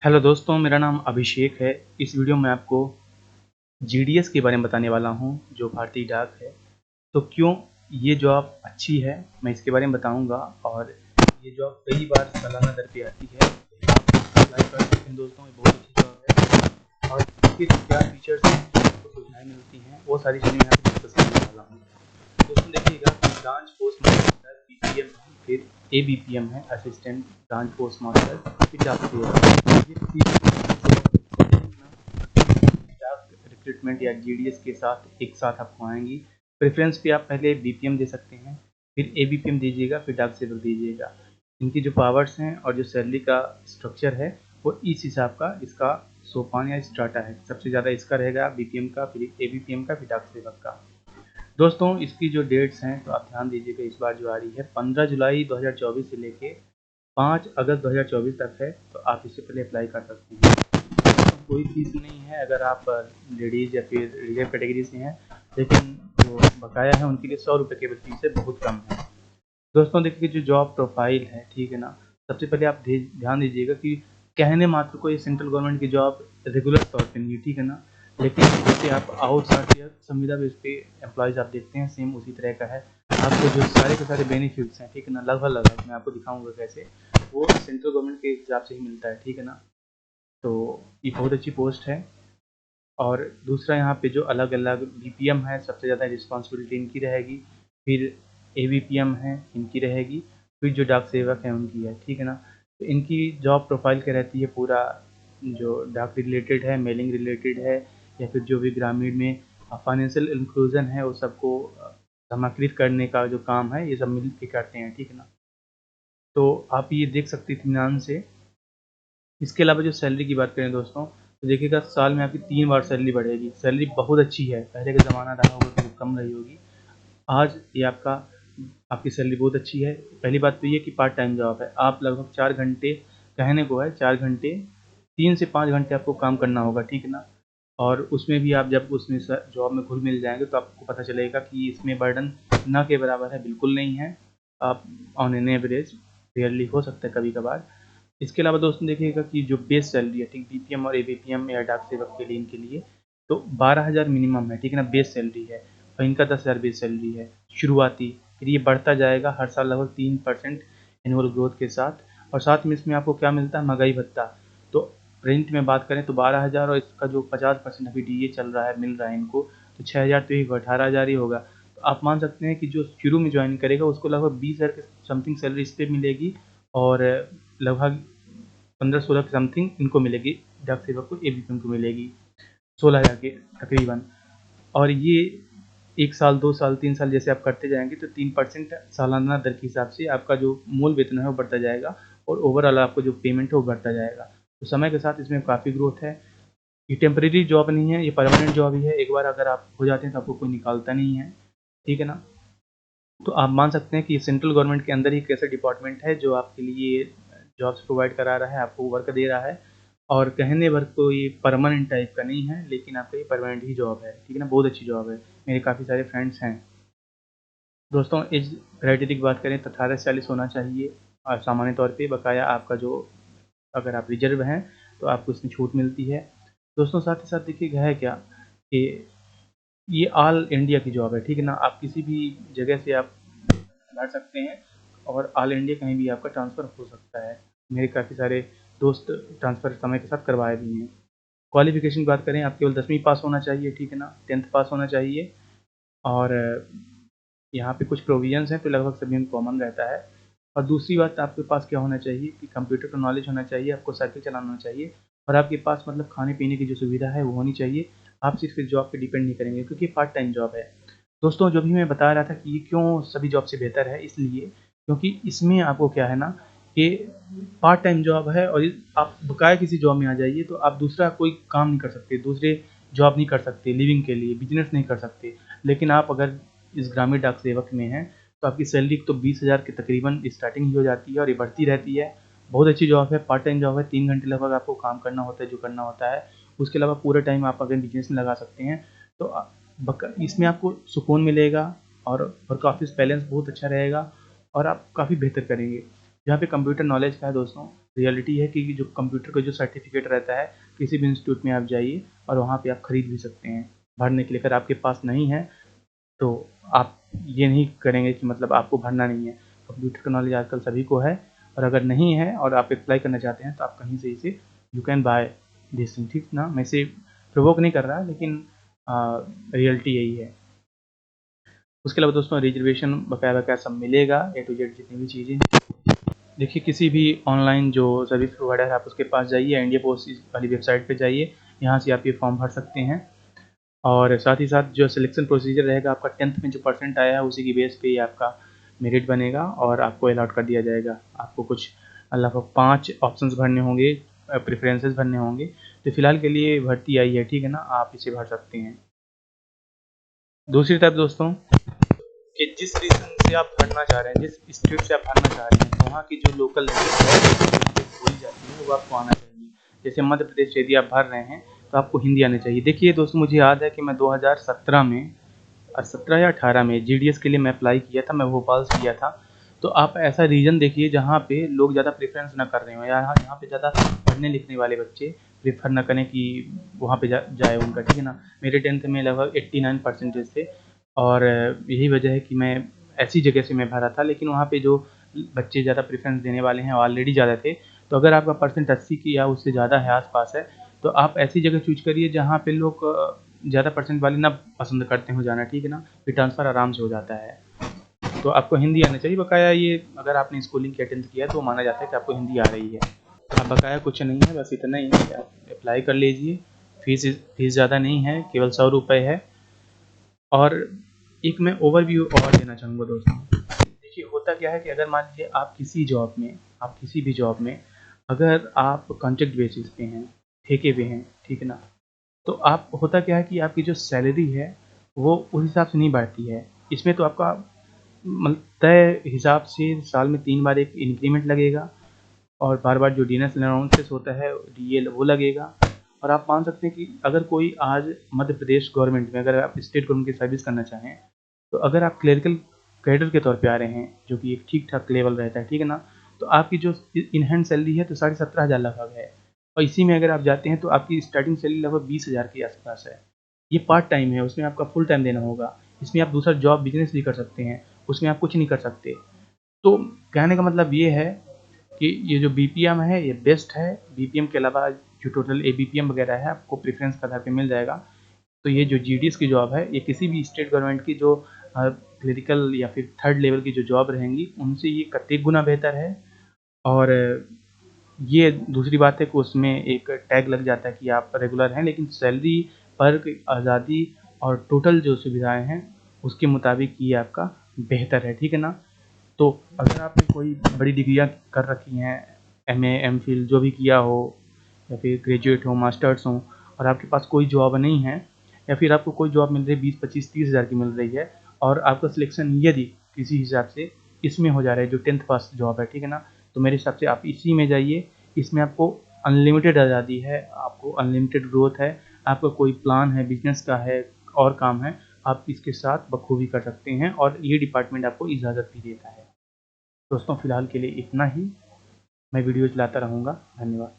Hello दोस्तों, मेरा नाम अभिषेक है। इस वीडियो में आपको जीडीएस के बारे में बताने वाला हूं, जो भारतीय डाक है। तो क्यों ये जॉब अच्छी है, मैं इसके बारे में बताऊंगा। और ये जॉब कई बार सालाना दर पे आती है, आप अप्लाई कर सकते हैं दोस्तों। ये बहुत अच्छी जॉब है और इसके क्या फीचर्स हैं, आपको सुविधाएँ मिलती हैं, वो सारी चीज़ें मैं आपको डिस्कस करने वाला हूँ। दोस्तों देखिएगा, ब्रांच पोस्ट मास्टर बीपीएम है, फिर एबीपीएम है, असिस्टेंट ब्रांच पोस्ट मास्टर, फिर डाक सेवक। ये डाक रिक्रूटमेंट या जीडीएस के साथ एक साथ आपको आएंगी। प्रेफरेंस पे आप पहले बीपीएम दे सकते हैं, फिर एबीपीएम दीजिएगा, फिर डाक सेवक दीजिएगा। इनकी जो पावर्स हैं और जो सैलरी का स्ट्रक्चर है वो इस हिसाब का इसका सोपान या स्ट्राटा है। सबसे ज़्यादा इसका रहेगा बीपीएम का, फिर एबीपीएम का, फिर डाक सेवक का। दोस्तों इसकी जो डेट्स हैं तो आप ध्यान दीजिएगा, इस बार जो आ रही है 15 जुलाई 2024 से लेके 5 अगस्त 2024 तक है। तो आप इससे पहले अप्लाई कर सकते हैं। तो कोई फीस नहीं है अगर आप लेडीज़ या फिर रिजर्व कैटेगरी से हैं, लेकिन जो बकाया है उनके लिए 100 रुपये केवल फीस है, बहुत कम है। दोस्तों देखिए, जो जॉब प्रोफाइल है, ठीक है ना, सबसे पहले आप ध्यान दीजिएगा कि कहने मात्र को ये सेंट्रल गवर्नमेंट की जॉब रेगुलर तौर पे नहीं है, ठीक है ना। लेकिन जैसे आप आउटसोर्स या संविदा बेस पे एम्प्लॉयज़ आप देखते हैं, सेम उसी तरह का है। आपको जो सारे के सारे बेनिफिट्स हैं, ठीक है ना, लगभग मैं आपको दिखाऊंगा कैसे, वो सेंट्रल गवर्नमेंट के हिसाब से ही मिलता है, ठीक है ना। तो ये बहुत अच्छी पोस्ट है। और दूसरा यहाँ पे जो अलग अलग बीपीएम है, सबसे ज़्यादा रिस्पॉन्सिबिलिटी इनकी रहेगी। फिर एबीपीएम है, इनकी रहेगी। फिर जो डाक सेवक हैं उनकी है, ठीक है ना। तो इनकी जॉब प्रोफाइल क्या रहती है, पूरा जो डाक रिलेटेड है, मेलिंग रिलेटेड है, या फिर जो भी ग्रामीण में फाइनेंशियल इंक्लूजन है वो सबको समाकृत करने का जो काम है, ये सब मिल के करते हैं, ठीक है ना। तो आप ये देख सकते हैं इत्मीनान से। इसके अलावा जो सैलरी की बात करें दोस्तों, तो देखिएगा साल में आपकी 3 बार सैलरी बढ़ेगी। सैलरी बहुत अच्छी है, पहले का ज़माना रहा होगा तो कम रही होगी। आज ये आपकी सैलरी बहुत अच्छी है। पहली बात तो ये कि पार्ट टाइम जॉब है, आप लगभग 4 घंटे, कहने को है 4 घंटे, 3 से 5 घंटे आपको काम करना होगा, ठीक है ना। और उसमें भी आप जब उसमें जॉब में घुल मिल जाएंगे तो आपको पता चलेगा कि इसमें बर्डन ना के बराबर है, बिल्कुल नहीं है। आप ऑन एन एवरेज, रेयरली हो सकता है कभी कभार। इसके अलावा दोस्तों देखिएगा कि जो बेस सैलरी है, ठीक, बीपीएम और एबीपीएम या डाक सेवक के लिए, इनके लिए तो 12,000 मिनिमम है, ठीक है ना, बेस सैलरी है। और इनका 10,000 बेस सैलरी है शुरुआती। फिर ये बढ़ता जाएगा हर साल लगभग 3% एनुअल ग्रोथ के साथ। और साथ में इसमें आपको क्या मिलता है, महंगाई भत्ता। तो रेंट में बात करें तो 12,000, और इसका जो 50% अभी डीए चल रहा है, मिल रहा है इनको, तो 6,000 तो ये 18,000 ही होगा। तो आप मान सकते हैं कि जो शुरू में ज्वाइन करेगा उसको लगभग 20,000 के समथिंग सैलरी इस पर मिलेगी। और लगभग 15-16 के समथिंग इनको मिलेगी, डाक सेवक को, एबीपीएम को मिलेगी 16,000 के तकरीबन। और ये 1 साल, 2 साल, 3 साल जैसे आप करते जाएंगे तो 3% सालाना दर के हिसाब से आपका जो मूल वेतन है वो बढ़ता जाएगा, और ओवरऑल आपको जो पेमेंट है वो बढ़ता जाएगा। तो समय के साथ इसमें काफ़ी ग्रोथ है। ये टेम्परेरी जॉब नहीं है, ये परमानेंट जॉब ही है। एक बार अगर आप हो जाते हैं तो आपको कोई निकालता नहीं है, ठीक है ना। तो आप मान सकते हैं कि सेंट्रल गवर्नमेंट के अंदर ही एक ऐसा डिपार्टमेंट है जो आपके लिए जॉब्स प्रोवाइड करा रहा है, आपको वर्क दे रहा है। और कहने भर को ये परमानेंट टाइप का नहीं है, लेकिन आपका ये परमानेंट ही जॉब है, ठीक है ना, बहुत अच्छी जॉब है। मेरे काफ़ी सारे फ्रेंड्स हैं। दोस्तों एज क्राइटेरिया की बात करें तो 18 से 40 होना चाहिए, और सामान्य तौर पे बकाया आपका जो, अगर आप रिजर्व हैं तो आपको इसमें छूट मिलती है। दोस्तों साथ ही साथ देखिए है क्या कि ये ऑल इंडिया की जॉब है, ठीक है ना। आप किसी भी जगह से आप भर सकते हैं, और ऑल इंडिया कहीं भी आपका ट्रांसफ़र हो सकता है। मेरे काफ़ी सारे दोस्त ट्रांसफ़र समय के साथ करवाए भी हैं। क्वालिफ़िकेशन की बात करें, आप केवल 10वीं पास होना चाहिए, ठीक है ना, 10th पास होना चाहिए। और यहाँ पे कुछ प्रोविजंस हैं तो लगभग सभी में कॉमन रहता है। और दूसरी बात, आपके पास क्या होना चाहिए कि कंप्यूटर का नॉलेज होना चाहिए, आपको साइकिल चलाना आना चाहिए, और आपके पास मतलब खाने पीने की जो सुविधा है वो होनी चाहिए। आप सिर्फ इस जॉब पे डिपेंड नहीं करेंगे, क्योंकि पार्ट टाइम जॉब है। दोस्तों जो भी मैं बता रहा था कि ये क्यों सभी जॉब से बेहतर है, इसलिए क्योंकि इसमें आपको क्या है ना कि पार्ट टाइम जॉब है, और आप बकाया किसी जॉब में आ जाइए तो आप दूसरा कोई काम नहीं कर सकते, दूसरे जॉब नहीं कर सकते, लिविंग के लिए बिजनेस नहीं कर सकते। लेकिन आप अगर इस ग्रामीण डाक सेवक में हैं तो आपकी सैलरी तो 20,000 के तकरीबन स्टार्टिंग ही हो जाती है, और ये बढ़ती रहती है। बहुत अच्छी जॉब है, पार्ट टाइम जॉब है, 3 घंटे लगभग आपको काम करना होता है जो करना होता है। उसके अलावा पूरा टाइम आप अगर बिजनेस में लगा सकते हैं तो इसमें आपको सुकून मिलेगा, और वर्क ऑफिस बैलेंस बहुत अच्छा रहेगा, और आप काफ़ी बेहतर करेंगे। जहाँ पे कंप्यूटर नॉलेज का है दोस्तों, रियलिटी है कि जो कंप्यूटर का जो सर्टिफिकेट रहता है, किसी भी इंस्टीट्यूट में आप जाइए और वहाँ पे आप खरीद भी सकते हैं भरने के लिए। अगर आपके पास नहीं है तो आप ये नहीं करेंगे कि मतलब आपको भरना नहीं है। कंप्यूटर का नॉलेज आजकल सभी को है, और अगर नहीं है और आप अप्लाई करना चाहते हैं तो आप कहीं से इसे you can by this thing, ठीक ना। मैं इसे प्रोवोक नहीं कर रहा, लेकिन रियलिटी यही है। उसके अलावा दोस्तों रिजर्वेशन बकाया सब मिलेगा, ए टू जेड जितनी भी चीज़ें। देखिए किसी भी ऑनलाइन जो सर्विस प्रोवाइडर है आप उसके पास जाइए, इंडिया पोस्ट वाली वेबसाइट पे जाइए, यहाँ से आप ये फॉर्म भर सकते हैं। और साथ ही साथ जो सिलेक्शन प्रोसीजर रहेगा, आपका 10th में जो परसेंट आया है उसी की बेस पे ही आपका मेरिट बनेगा और आपको अलॉट कर दिया जाएगा। आपको कुछ लगभग 5 ऑप्शंस भरने होंगे, प्रेफरेंसेस भरने होंगे। तो फिलहाल के लिए भर्ती आई है, ठीक है ना, आप इसे भर सकते हैं। दूसरी तरफ दोस्तों, कि जिस रीजन से आप भरना चाह रहे हैं, जिस स्टेट से आप भरना चाह रहे हैं, तो वहाँ की जो लोकल लैंग्वेज है बोली जाती है वो आपको आना चाहिए। जैसे मध्य प्रदेश से यदि आप भर रहे हैं तो आपको हिंदी आनी चाहिए। देखिए दोस्तों, मुझे याद है कि मैं 2017 में 17 या 18 में जीडीएस के लिए मैं अप्लाई किया था, मैं भोपाल से किया था। तो आप ऐसा रीजन देखिए जहाँ पे लोग ज़्यादा प्रेफरेंस ना कर रहे हो, या जहाँ पे ज़्यादा पढ़ने लिखने वाले बच्चे प्रेफर ना करें कि वहाँ पे जाए उनका, ठीक है ना। मेरे 10th में लगभग 89 परसेंटेज थे, और यही वजह है कि मैं ऐसी जगह से मैं भरा था। लेकिन वहाँ पे जो बच्चे ज़्यादा प्रेफरेंस देने वाले हैं ऑलरेडी ज़्यादा थे। तो अगर आपका परसेंट 80 की या उससे ज़्यादा है, आसपास है, तो आप ऐसी जगह चूज करिए जहाँ पे लोग ज़्यादा परसेंट वाले ना पसंद करते हो जाना, ठीक है ना। फिर ट्रांसफ़र आराम से हो जाता है। तो आपको हिंदी आना चाहिए बकाया। ये अगर आपने स्कूलिंग के अटेंड किया है तो माना जाता है कि आपको हिंदी आ रही है। अब बकाया कुछ नहीं है, बस इतना ही है, आप अप्लाई कर लीजिए। फीस ज़्यादा नहीं है, केवल 100 रुपये है। और एक मैं ओवरव्यू और देना चाहूँगा दोस्तों। देखिए होता क्या है कि अगर मान लीजिए आप किसी भी जॉब में अगर आप कॉन्ट्रैक्ट बेसिस पे हैं, ठेके पे हैं, ठीक है ना, तो आप होता क्या है कि आपकी जो सैलरी है वो उस हिसाब से नहीं बढ़ती है। इसमें तो आपका तय हिसाब से साल में 3 बार एक इंक्रीमेंट लगेगा, और बार-बार जो डीएनएस अलाउंसेस होता है डीएल वो लगेगा। और आप मान सकते हैं कि अगर कोई आज मध्य प्रदेश गवर्नमेंट में अगर आप स्टेट गवर्नमेंट की सर्विस करना चाहें, तो अगर आप क्लरिकल कैडर के तौर पे आ रहे हैं, जो कि एक ठीक-ठाक लेवल रहता है, ठीक है ना, तो आपकी जो इन हैंड सैलरी है तो 17,500 लगभग है। और इसी में अगर आप जाते हैं तो आपकी स्टार्टिंग सैलरी लगभग 20,000 के आसपास है। ये पार्ट टाइम है, उसमें आपका फुल टाइम देना होगा। इसमें आप दूसरा जॉब बिज़नेस भी कर सकते हैं, उसमें आप कुछ नहीं कर सकते। तो कहने का मतलब ये है कि ये जो बीपीएम है ये बेस्ट है। बीपीएम के अलावा जो टोटल एबीपीएम वगैरह है आपको प्रेफ़रेंस के आधार पे मिल जाएगा। तो ये जो जीडीएस की जॉब है, ये किसी भी स्टेट गवर्नमेंट की जो क्लरिकल या फिर थर्ड लेवल की जो जॉब रहेंगी, उनसे ये कतेक गुना बेहतर है। और ये दूसरी बात है कि उसमें एक टैग लग जाता है कि आप रेगुलर हैं, लेकिन सैलरी, पर्क, आज़ादी और टोटल जो सुविधाएँ हैं, उसके मुताबिक ये आपका बेहतर है, ठीक है ना। तो अगर आपने कोई बड़ी डिग्रियाँ कर रखी हैं, एमए, एमफिल जो भी किया हो, या फिर ग्रेजुएट हो, मास्टर्स हों, और आपके पास कोई जॉब नहीं है, या फिर आपको कोई जॉब मिल रही है 20, 25, 30 हज़ार की मिल रही है, और आपका सिलेक्शन यदि किसी हिसाब से इसमें हो जा रहा है जो 10th पास जॉब है, ठीक है ना, तो मेरे हिसाब से आप इसी में जाइए। इसमें आपको अनलिमिटेड आज़ादी है, आपको अनलिमिटेड ग्रोथ है, आपका कोई प्लान है, बिजनेस का है और काम है, आप इसके साथ बखूबी कर सकते हैं, और ये डिपार्टमेंट आपको इजाज़त भी देता है। दोस्तों फिलहाल के लिए इतना ही। मैं वीडियो चलाता रहूँगा। धन्यवाद।